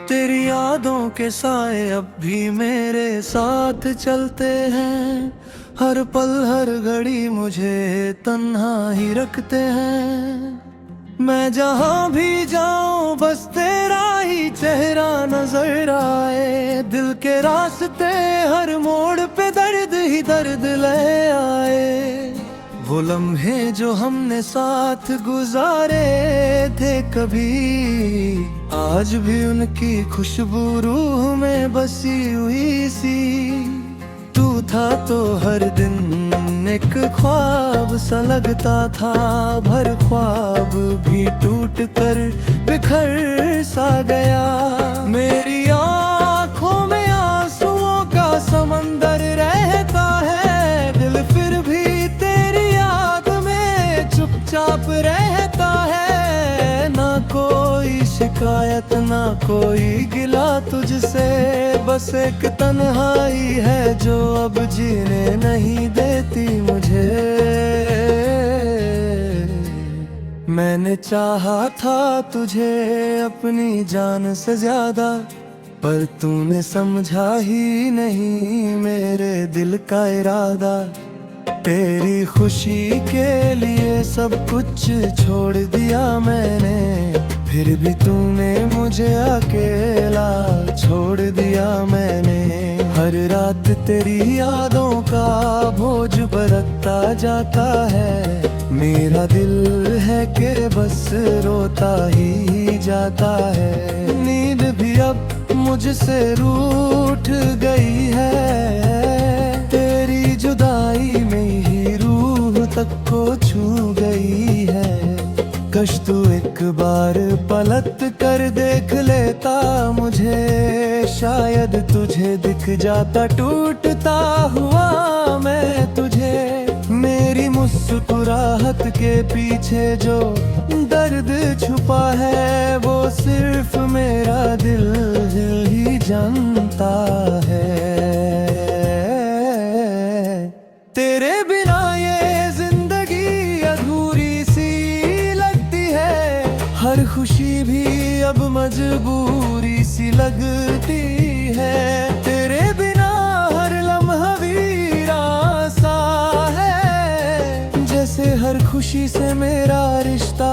तेरी यादों के साए अब भी मेरे साथ चलते हैं। हर पल हर घड़ी मुझे तन्हा ही रखते हैं। मैं जहाँ भी जाऊं बस तेरा ही चेहरा नजर आए। दिल के रास्ते हर मोड़ पे दर्द ही दर्द ले आए। वो लम्हे जो हमने साथ गुजारे थे कभी, आज भी उनकी खुशबू रूह में बसी हुई सी। तू था तो हर दिन एक ख्वाब सा लगता था, भर ख्वाब भी टूट कर बिखर सा गया। मेरी आँखों में आंसुओं का समंदर रहता है, दिल फिर भी तेरी याद में चुपचाप रहता है। ना कोई शिकायत ना कोई गिला तुझसे, बस एक तन्हाई है जो अब जीने नहीं देती मुझे। मैंने चाहा था तुझे अपनी जान से ज्यादा, पर तूने समझा ही नहीं मेरे दिल का इरादा। तेरी खुशी के लिए सब कुछ छोड़ दिया मैंने, फिर भी तूने मुझे अकेला छोड़ दिया मैंने। हर रात तेरी यादों का बोझ बरतता जाता है। मेरा दिल है कि बस रोता ही जाता है। नींद भी अब मुझसे रूठ गई है, तेरी जुदाई में ही रूह तक को छू गई है। कश तू एक बार पलट कर देख लेता मुझे, शायद तुझे दिख जाता टूटता हुआ मैं तुझे। मेरी मुस्कुराहट के पीछे जो दर्द छुपा है, वो सिर्फ मेरा दिल ही जानता है। तेरे बिना ये जिंदगी अधूरी सी लगती है, हर खुशी भी अब मजबूरी सी लगती है। तेरे बिना हर लम्हा वीरा सा है, जैसे हर खुशी से मेरा रिश्ता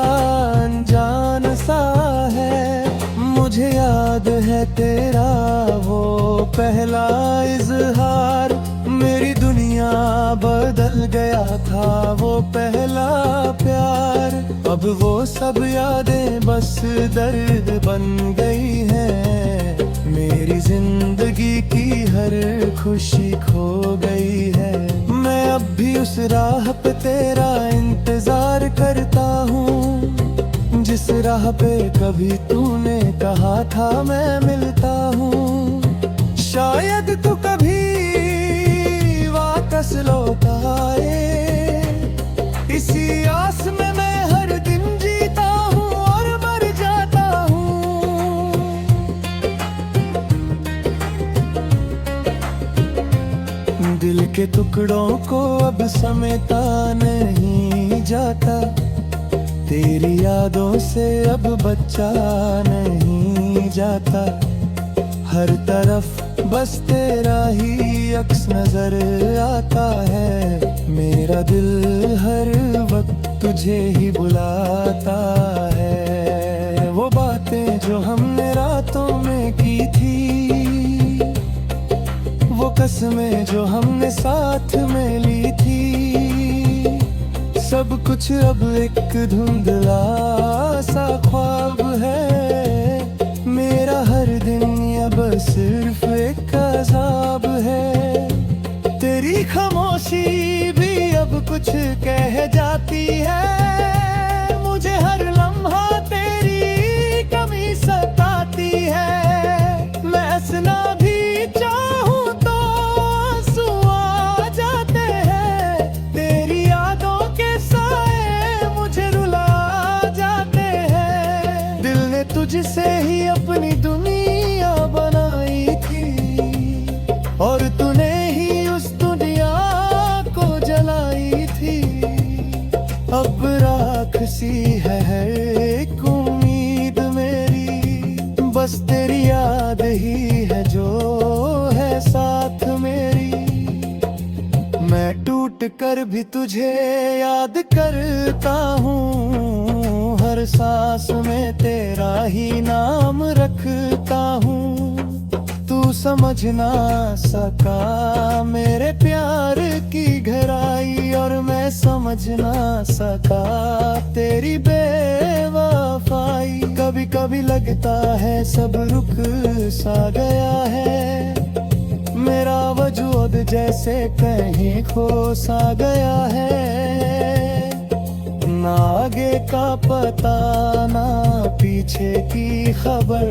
अनजान सा है। मुझे याद है तेरा वो पहला इजहार, मेरी दुनिया बदल गया था वो पहला प्यार। अब वो सब यादें बस दर्द बन गई हैं, मेरी जिंदगी की हर खुशी खो गई है। मैं अब भी उस राह पे तेरा इंतजार करता हूँ, जिस राह पे कभी तूने कहा था मैं मिलता हूँ। शायद तू कभी वापस लौट आए, इसी आस में मैं हर दिन जीता हूँ और मर जाता हूँ। दिल के टुकड़ों को अब समेटा नहीं जाता, तेरी यादों से अब बचा नहीं जाता। हर तरफ बस तेरा ही अक्स नजर आता है, मेरा दिल हर वक्त तुझे ही बुलाता है। वो बातें जो हमने रातों में की थी, वो कसमें जो हमने साथ में ली थी, सब कुछ अब एक धुंधला सा ख्वाब है। मेरा हर दिन अब सिर्फ एक अज़ाब है। तेरी खामोशी भी अब कुछ कह जाती है, मुझे हर लम्हा तेरी कमी सताती है। मैं हंसना भी चाहूँ तो आंसू आ जाते हैं, तेरी यादों के साए मुझे रुला जाते हैं। दिल ने तुझसे ही अपनी दुनिया बनाई थी, और तूने ही उस दुनिया को जलाई थी। अब राख सी है एक उम्मीद मेरी, बस तेरी याद ही है जो है साथ मेरी। मैं टूट कर भी तुझे याद करता हूँ, हर सांस में तेरा ही नाम रखता हूँ। तू समझ ना सका मेरे प्यार की गहराई, और मैं समझ ना सका तेरी बेवफाई। कभी कभी लगता है सब रुक सा गया है, मेरा वजूद जैसे कहीं खो सा गया है। ना आगे का पता ना पीछे की खबर,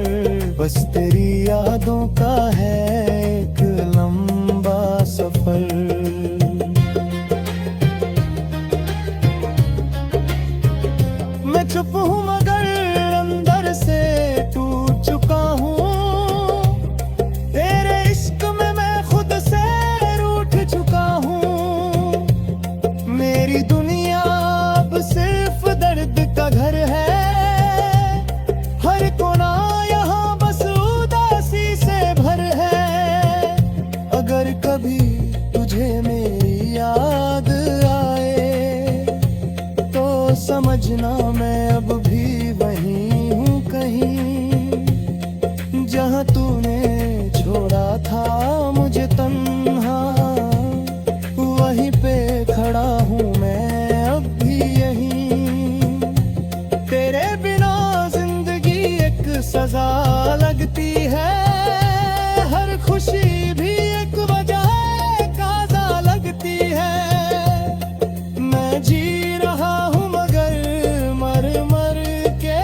बस तेरी यादों का है एक लंबा सफर। मैं चुप हूँ मगर अंदर से टूट चुका हूँ, तेरे इश्क में मैं खुद से रूठ चुका हूँ। मेरी दुनिया अब सिर्फ दर्द का घर है, हर कोना यहाँ बस उदासी से भर है। अगर कभी तुझे मेरी याद आए तो समझना मैं अब भी वहीं हूँ कहीं, जहाँ तूने छोड़ा था मुझे तन्हा, वहीं पे खड़ा हूँ मैं अब भी यहीं। तेरे बिना जिंदगी एक सजा लगती है, हर खुशी भी एक वजह काज़ा लगती है। मैं जी रहा हूँ मगर मर मर के,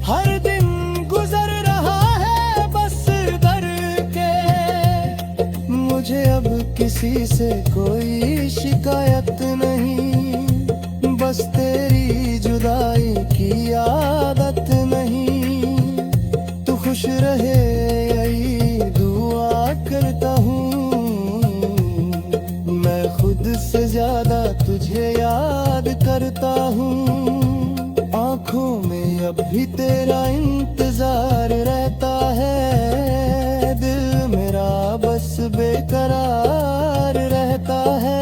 हर दिन गुजर रहा है बस डर के। मुझे अब किसी से कोई शिकायत नहीं, बस तेरी जुदाई की आदत नहीं। तू खुश रहे यही दुआ करता हूँ, मैं खुद से ज्यादा तुझे याद करता हूँ। आँखों में अब भी तेरा इंतजार रहता है, दिल मेरा बस बेकरार रहता है।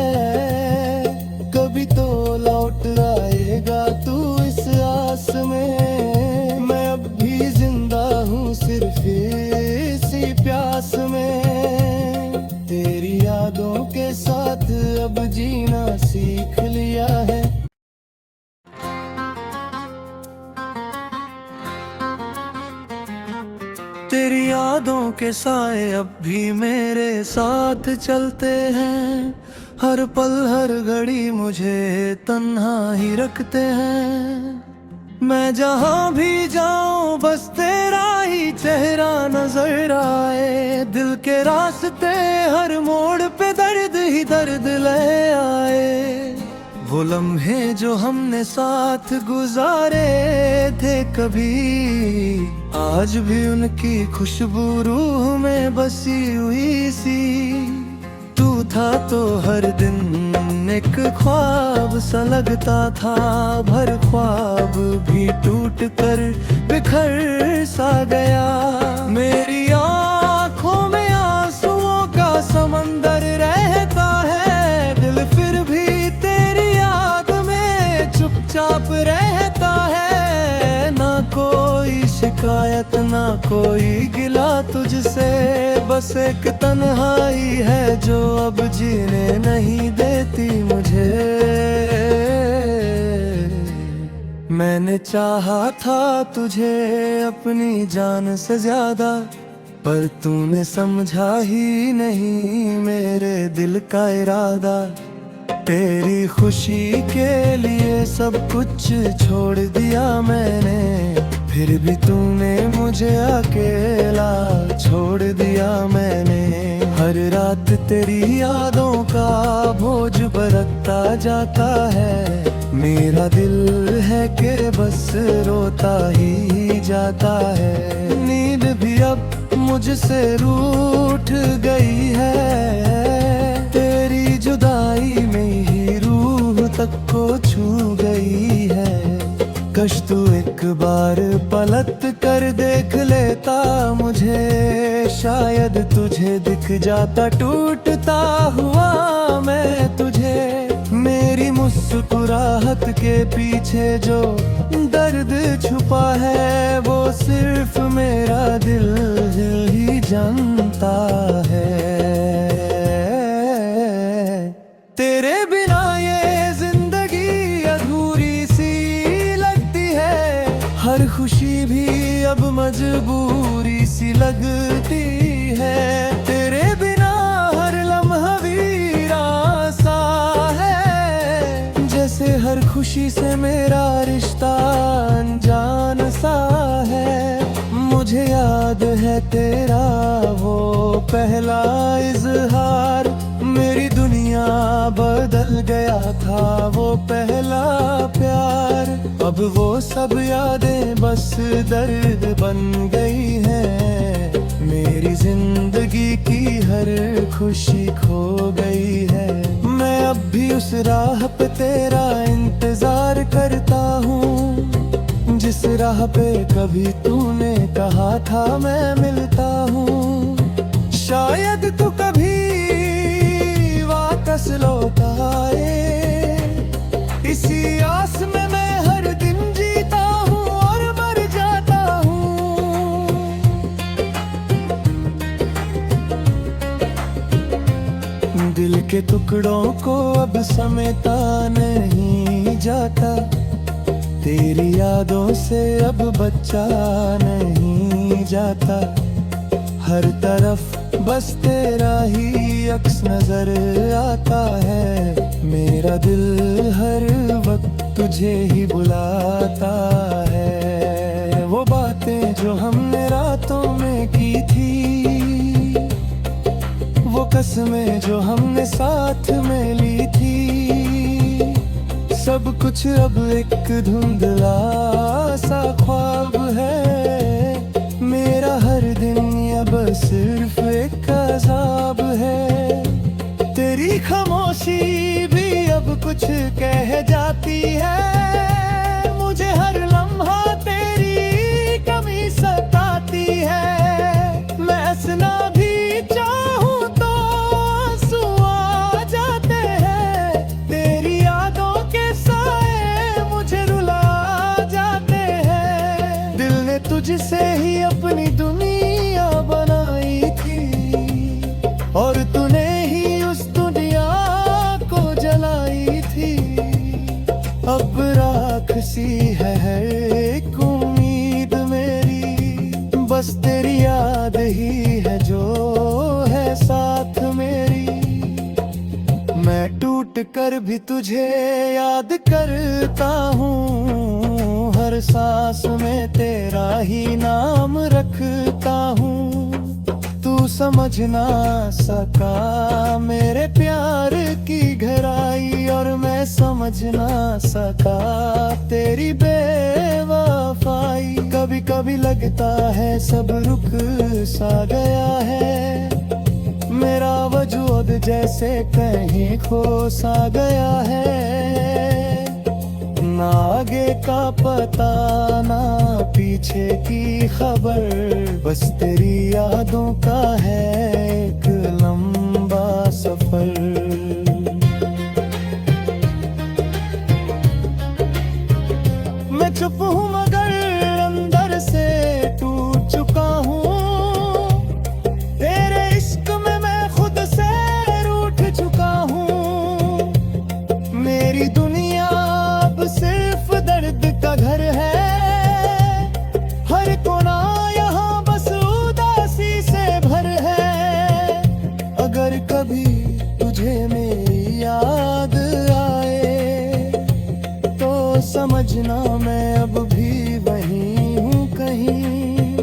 कभी तो लौट आएगा तू इस आस में, मैं अब भी जिंदा हूँ सिर्फ इसी प्यास में। तेरी यादों के साथ अब जीना सीख लिया है। तेरी यादों के साए अब भी मेरे साथ चलते हैं, हर पल हर घड़ी मुझे तन्हा ही रखते हैं। मैं जहाँ भी जाऊँ बस तेरा ही चेहरा नजर आए, दिल के रास्ते हर मोड़ पे दर्द ही दर्द ले आए। वो लम्हे जो हमने साथ गुजारे थे कभी, आज भी उनकी खुशबू रूह में बसी हुई सी। तू था तो हर दिन एक ख्वाब सा लगता था, भर ख्वाब भी टूट कर बिखर सा गया। मेरी आँखों में आंसुओं का समंदर रहता है, दिल फिर भी तेरी याद में चुपचाप रहता है। ना कोई शिकायत ना कोई गिला तुझसे, बस एक तन्हाई है जो अब जीने नहीं देती मुझे। मैंने चाहा था तुझे अपनी जान से ज्यादा, पर तूने समझा ही नहीं मेरे दिल का इरादा। तेरी खुशी के लिए सब कुछ छोड़ दिया मैंने, फिर भी तूने मुझे अकेला छोड़ दिया मैंने। हर रात तेरी यादों का बोझ बरतता जाता है, मेरा दिल है कि बस रोता ही जाता है। नींद भी अब मुझसे रूठ गई है, तेरी जुदाई में ही रूह तक को छू गई है। कश तू एक बार पलट कर देख लेता मुझे, शायद तुझे दिख जाता टूटता हुआ मैं तुझे। मेरी मुस्कुराहट के पीछे जो दर्द छुपा है, वो सिर्फ मेरा दिल ही जानता है। तेरे बिना ये जिंदगी अधूरी सी लगती है, हर खुशी भी अब मजबूरी सी लगती है। तेरे बिना हर लम्हा वीरा सा है, जैसे हर खुशी से मेरा रिश्ता अनजान सा है। मुझे याद है तेरा वो पहला इजहार, मेरी दुनिया बदल गया था वो पहला प्यार। अब वो सब यादें बस दर्द बन गई हैं, मेरी जिंदगी की हर खुशी खो गई है। मैं अब भी उस राह पे तेरा इंतजार करता हूँ, जिस राह पे कभी तूने कहा था मैं मिलता हूँ। शायद तू कभी वापस लौट आए, इसी आस में मैं हर दिन जीता हूँ और मर जाता हूँ। दिल के टुकड़ों को अब समेटा नहीं जाता, तेरी यादों से अब बचा नहीं जाता। हर तरफ बस तेरा ही अक्स नजर आता है, मेरा दिल हर वक्त तुझे ही बुलाता है। वो बातें जो हमने रातों में की थी, वो कसमें जो हमने साथ में ली थी, सब कुछ अब एक धुंधला सा ख्वाब है। मेरा हर दिन अब सिर्फ एक अज़ाब है। तेरी खामोशी भी अब कुछ कह जाती है, मुझे हर लम्हा तेरी कमी सताती है। मैं हंसना भी चाहूँ तो आंसू आ जाते हैं, तेरी यादों के साए मुझे रुला जाते हैं। दिल ने तुझसे ही अपनी दुनिया बनाई थी, और तूने ही उस दुनिया को जलाई थी। अब राख सी है एक उम्मीद मेरी, बस तेरी याद ही है जो है साथ मेरी। मैं टूट कर भी तुझे याद करता हूँ, हर सांस में तेरा ही नाम रखता हूँ। तू समझ ना सका मेरे प्यार की गहराई, और मैं समझ ना सका तेरी बेवफाई। कभी कभी लगता है सब रुक सा गया है, मेरा वजूद जैसे कहीं खो सा गया है। ना आगे का पता ना पीछे की खबर, बस तेरी यादों का है एक लंबा सफर। मैं चुप हूँ मगर अंदर से टूट चुका हूँ, तेरे इश्क में मैं खुद से रूठ चुका हूँ। मेरी दुनिया अब सिर्फ दर्द का घर है, हर कोना यहाँ बस उदासी से भर है। अगर कभी तुझे मेरी याद आए, तो समझना मैं अब भी वहीं हूँ कहीं,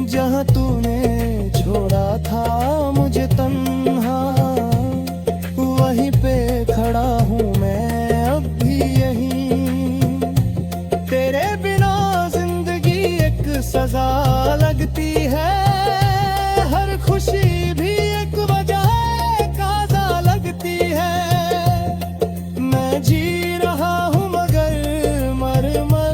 जहाँ तूने छोड़ा था मुझे तन्हा, वहीं पे खड़ा हूँ मैं अब भी यहीं। तेरे बिना जिंदगी एक सजा लगती है, हर खुशी भी एक वजह काज़ा लगती है। मैं जी रहा हूँ मगर मर मर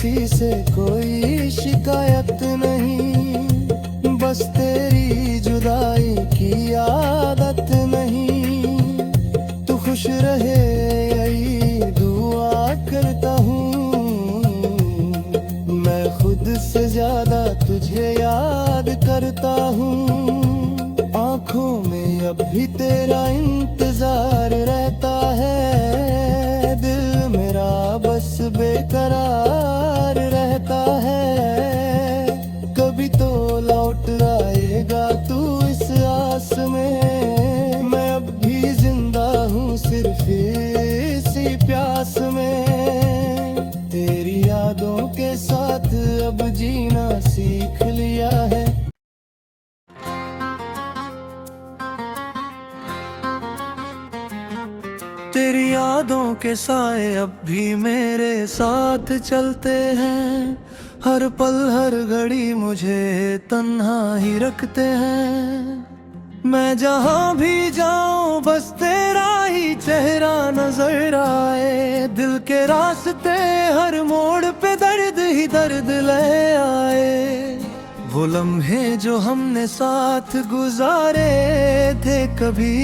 किसी से कोई शिकायत नहीं, बस तेरी जुदाई की आदत नहीं। तू खुश रहे यही दुआ करता हूँ, मैं खुद से ज्यादा तुझे याद करता हूँ। आँखों में अब भी तेरा इंतजार रहता है, दिल मेरा बस बेकरार रहता है। कभी तो लौट आएगा तू इस आस में, मैं अब भी जिंदा हूँ सिर्फ इसी प्यास में। तेरी यादों के साथ अब जीना सीख लिया है। तेरी यादों के साए अब भी मेरे साथ चलते हैं, हर पल हर घड़ी मुझे तन्हा ही रखते हैं। मैं जहाँ भी जाऊँ बस तेरा ही चेहरा नजर आए, दिल के रास्ते हर मोड़ पे दर्द ही दर्द ले आए। वो लम्हे जो हमने साथ गुजारे थे कभी,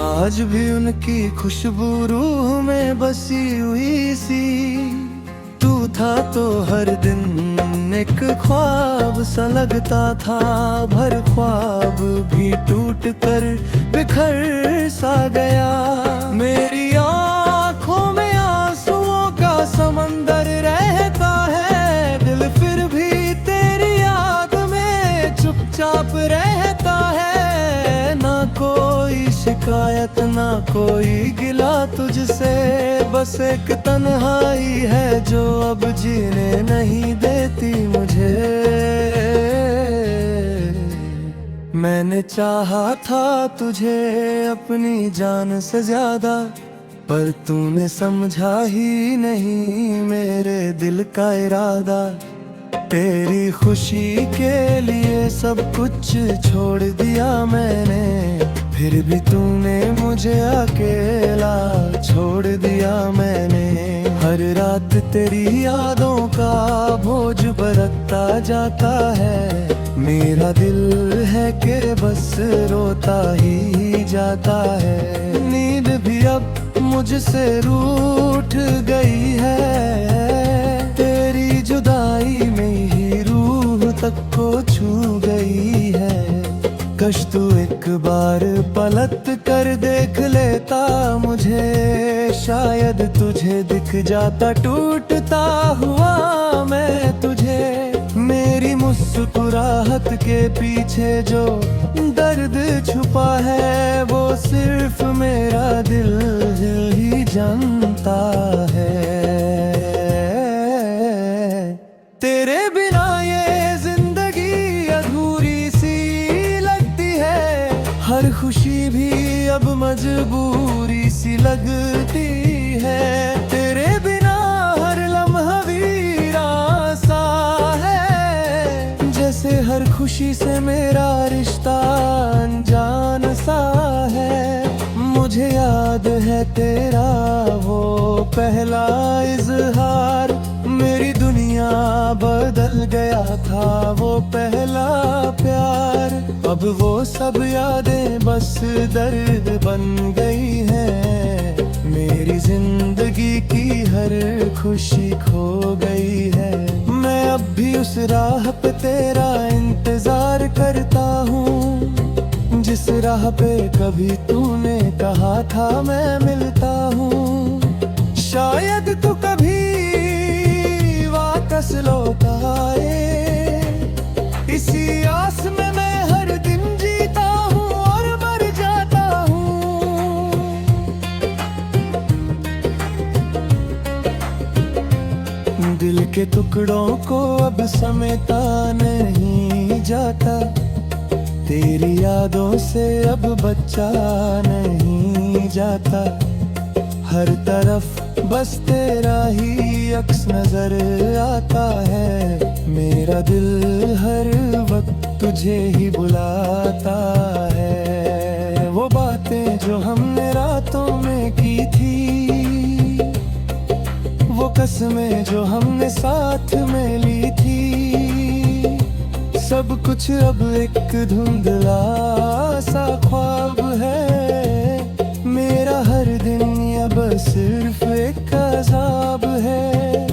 आज भी उनकी खुशबू रूह में बसी हुई सी। तू था तो हर दिन एक ख्वाब सा लगता था, भर ख्वाब भी टूट कर बिखर सा गया। मेरी आँखों में आंसुओं का समंदर रहता है, दिल फिर भी तेरी याद में चुपचाप रहता है। ना कोई शिकायत ना कोई गिला तुझसे, बस एक तन्हाई है जो अब जीने नहीं देती मुझे। मैंने चाहा था तुझे अपनी जान से ज्यादा, पर तूने समझा ही नहीं मेरे दिल का इरादा। तेरी खुशी के लिए सब कुछ छोड़ दिया मैंने, फिर भी तूने मुझे अकेला छोड़ दिया मैंने। हर रात तेरी यादों का बोझ बरतता जाता है, मेरा दिल है कि बस रोता ही जाता है। नींद भी अब मुझसे रूठ गई है, तेरी जुदाई में ही रूह तक को छू गई है। कश तू एक बार पलट कर देख लेता मुझे, शायद तुझे दिख जाता टूटता हुआ मैं तुझे। मेरी मुस्कुराहट के पीछे जो दर्द छुपा है, वो सिर्फ मेरा दिल ही जानता है। तेरे बिना ये जिंदगी अधूरी सी लगती है, हर खुशी भी अब मजबूरी सी लगती है। तेरे बिना हर लम्हा वीरा सा है, जैसे हर खुशी से मेरा रिश्ता अनजान सा है। मुझे याद है तेरा वो पहला इजहार, मेरी दुनिया बदल गया था वो पहला प्यार। अब वो सब यादें बस दर्द बन गई हैं, मेरी जिंदगी की हर खुशी खो गई है। मैं अब भी उस राह पे तेरा इंतजार करता हूँ, जिस राह पे कभी तूने कहा था मैं मिलता हूँ। शायद तू कभी वापस लौट आए, इसी आस में मैं हर दिन जीता हूँ और मर जाता हूँ। दिल के टुकड़ों को अब समेटा नहीं जाता, तेरी यादों से अब बचा नहीं जाता। हर तरफ बस तेरा ही अक्स नजर आता है, मेरा दिल हर वक्त तुझे ही बुलाता है। वो बातें जो हमने रातों में की थी, वो कसमें जो हमने साथ में ली थी, सब कुछ अब एक धुंधला सा ख्वाब है। मेरा हर दिन ये बस सिर्फ एक अज़ाब है।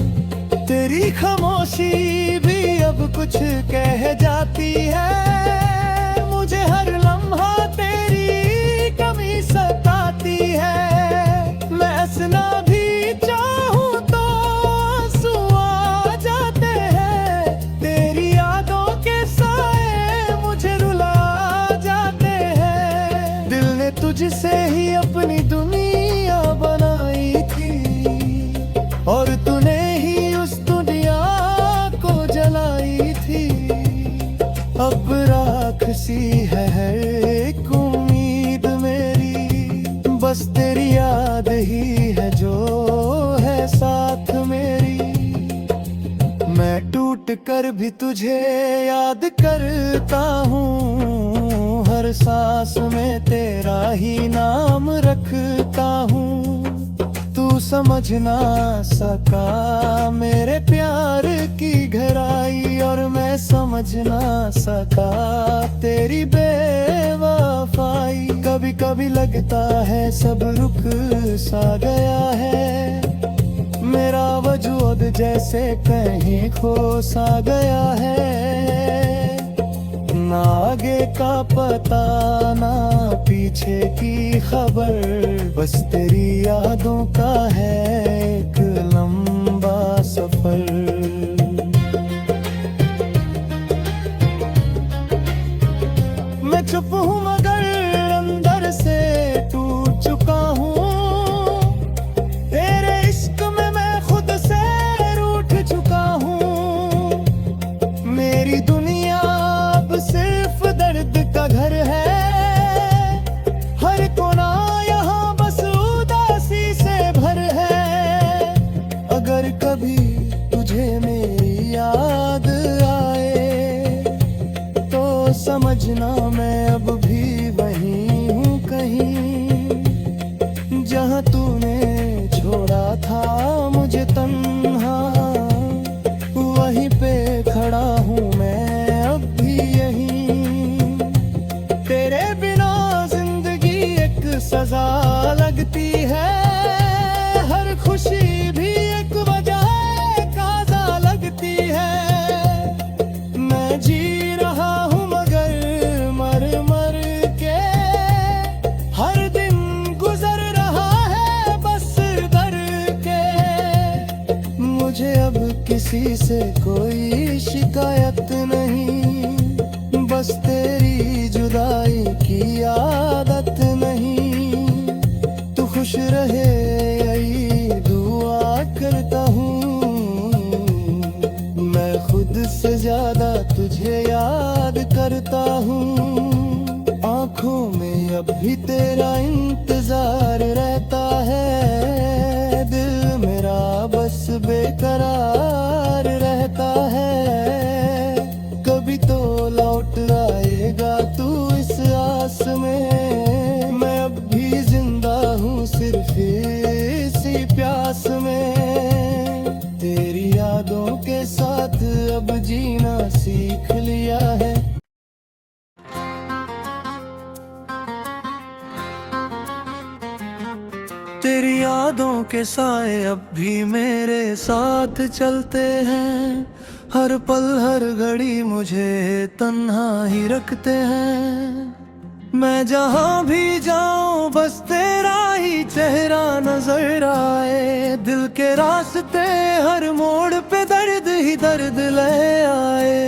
तेरी खामोशी भी अब कुछ कह जाती है। मुझे हर लम्हा तेरी कमी सताती है। मैं हंसना भी चाहूं तो आंसू आ जाते हैं। तेरी यादों के साए मुझे रुला जाते हैं। दिल ने तुझसे ही अपनी दुनिया बनाई थी और तूने ही उस दुनिया को जलाई थी। अब राख सी है हर एक उम्मीद मेरी, बस तेरी याद ही है जो है साथ मेरी। मैं टूट कर भी तुझे याद करता हूँ, हर सांस में तेरा ही नाम रखता हूँ। तू समझ ना सका मेरे प्यार की गहराई और मैं समझ ना सका तेरी बेवफाई। कभी कभी लगता है सब रुक सा गया है। मेरा वजूद जैसे कहीं खो सा गया है। ना आगे का पता ना पीछे की खबर, बस तेरी यादों का है एक लंबा सफर। मैं चुप हूँ मगर अंदर से टूट चुका हूँ। तेरे इश्क में मैं खुद से रूठ चुका हूँ। मेरी दुनिया अब सिर्फ दर्द का घर है। हर कोना यहाँ बस उदासी से भर है। अगर कभी तुझे मेरी याद आए तो समझना मैं अब भी वहीं हूँ कहीं, जहाँ तूने छोड़ा था मुझे तन्हा। वहीं पे खड़ा हूँ मैं अब भी यहीं। तेरे बिना जिंदगी एक सजा लगती है। हर खुशी भी एक वजह काज़ा लगती है। मैं जी रहा हूँ मगर मर मर के। हर दिन गुजर रहा है बस डर के। मुझे अब किसी से कोई शिकायत नहीं, बस तेरी जुदाई की आदत नहीं। तू खुश रहे यही दुआ करता हूँ। मैं खुद से ज्यादा तुझे याद करता हूँ। आँखों में अब भी तेरा इंतजार रहता है। दिल मेरा बस बेकरार रहता है। कभी तो लौट आएगा तू इस आस में। मैं अब भी जिंदा हूँ सिर्फ इसी प्यास में। तेरी यादों के साथ अब जीना सीख लिया है। तेरी यादों के साए अब भी मेरे साथ चलते हैं। हर पल हर घड़ी मुझे तन्हा ही रखते हैं। मैं जहाँ भी जाऊँ बस तेरा ही चेहरा नजर आए। दिल के रास्ते हर मोड़ पे दर्द ही दर्द ले आए।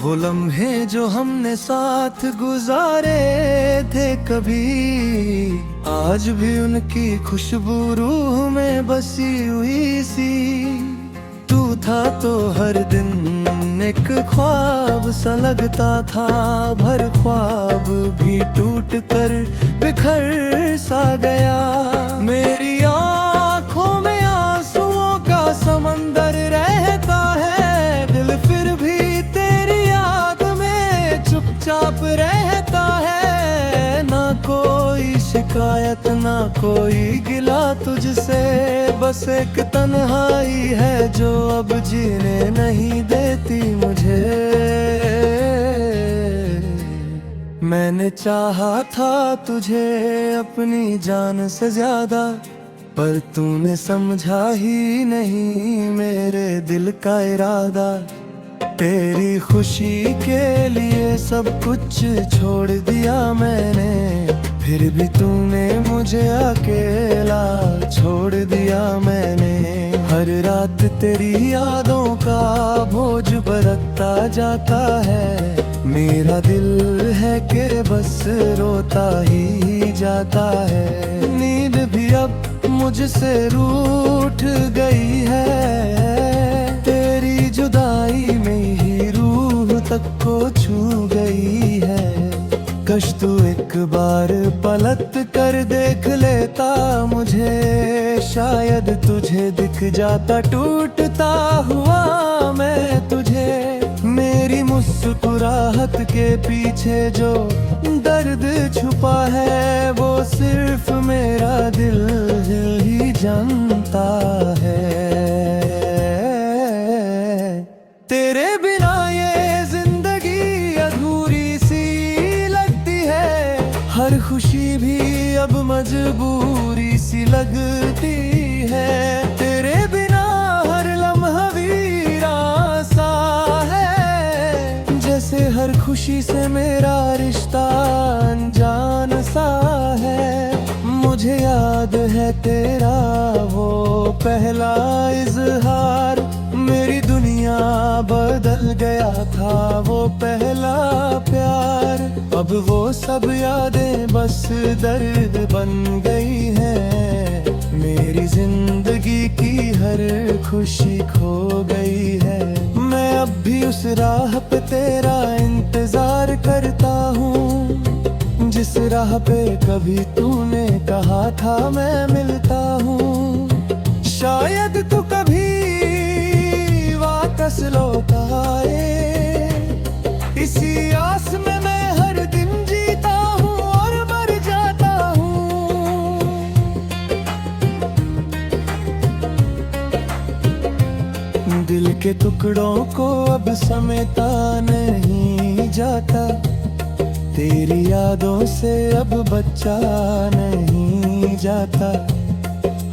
वो लम्हे जो हमने साथ गुजारे थे कभी, आज भी उनकी खुशबू रूह में बसी हुई सी। तू था तो हर दिन एक ख्वाब सा लगता था। भर ख्वाब भी टूट कर बिखर सा गया। मेरी आँखों में आंसुओं का समंदर रहता है। दिल फिर भी तेरी याद में चुपचाप रहता है। ना कोई शिकायत शिकायत ना कोई गिला तुझसे, बस एक तन्हाई है जो अब जीने नहीं देती मुझे। मैंने चाहा था तुझे अपनी जान से ज्यादा, पर तूने समझा ही नहीं मेरे दिल का इरादा। तेरी खुशी के लिए सब कुछ छोड़ दिया मैंने, फिर भी तूने मुझे अकेला छोड़ दिया मैंने। हर रात तेरी यादों का बोझ बरतता जाता है, मेरा दिल है कि बस रोता ही जाता है। नींद भी अब मुझसे रूठ गई है, तेरी जुदाई में ही रूह तक को छू गई है। कश तू एक बार पलट कर देख लेता मुझे, शायद तुझे दिख जाता टूटता हुआ मैं तुझे। मेरी मुस्कुराहट के पीछे जो दर्द छुपा है, वो सिर्फ मेरा दिल ही जानता है। तेरे बिना ये जिंदगी अधूरी सी लगती है, हर खुशी भी अब मजबूरी सी लगती है। तेरे बिना हर लम्हा वीरा सा है, जैसे हर खुशी से मेरा रिश्ता अनजान सा है। मुझे याद है तेरा वो पहला इजहार, मेरी दुनिया बदल गया था वो पहला प्यार। अब वो सब यादें बस दर्द बन गई हैं, मेरी जिंदगी की हर खुशी खो गई है। मैं अब भी उस राह पे तेरा इंतजार करता हूँ, जिस राह पे कभी तूने कहा था मैं मिलता हूँ। शायद तू कभी वापस लौट आए, इसी आस में मैं हर दिन जीता हूँ और मर जाता हूँ। दिल के टुकड़ों को अब समेटा नहीं जाता, तेरी यादों से अब बचा नहीं जाता।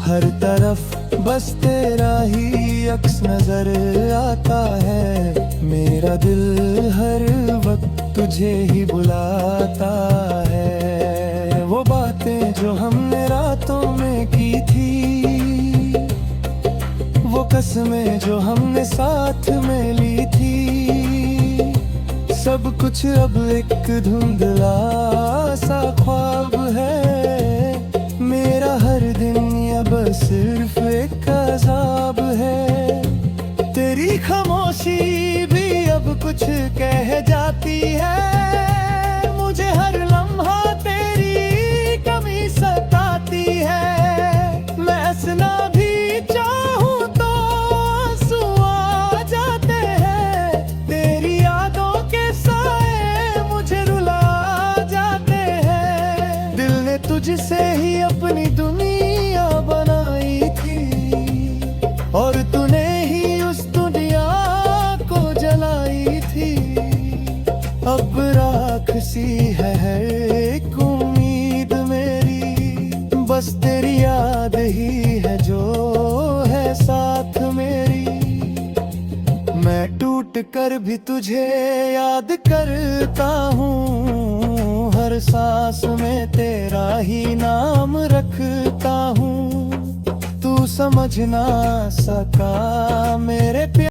हर तरफ बस तेरा ही अक्स नजर आता है, मेरा दिल हर वक्त तुझे ही बुलाता है। वो बातें जो हमने रातों में की थी, वो कसमें जो हमने साथ में ली थी, सब कुछ अब एक धुंधला सा ख्वाब है। मेरा हर दिन अब सिर्फ एक अज़ाब है, तेरी खामोशी भी अब कुछ कह जाती है। मुझे हर लम्हा तेरी कमी सताती है, मैं हंसना भी चाहूँ तो आंसू आ जाते हैं। तेरी यादों के साए मुझे रुला जाते हैं, दिल ने तुझसे ही अपनी दुनिया बनाई थी, और तूने ही उस दुनिया को जलाई थी। अब राख सी है एक उम्मीद मेरी, बस तेरी याद ही है जो है साथ मेरी। मैं टूट कर भी तुझे याद करता हूँ, हर सांस में तेरा ही नाम रखता हूँ। तू समझ ना सका मेरे प्यार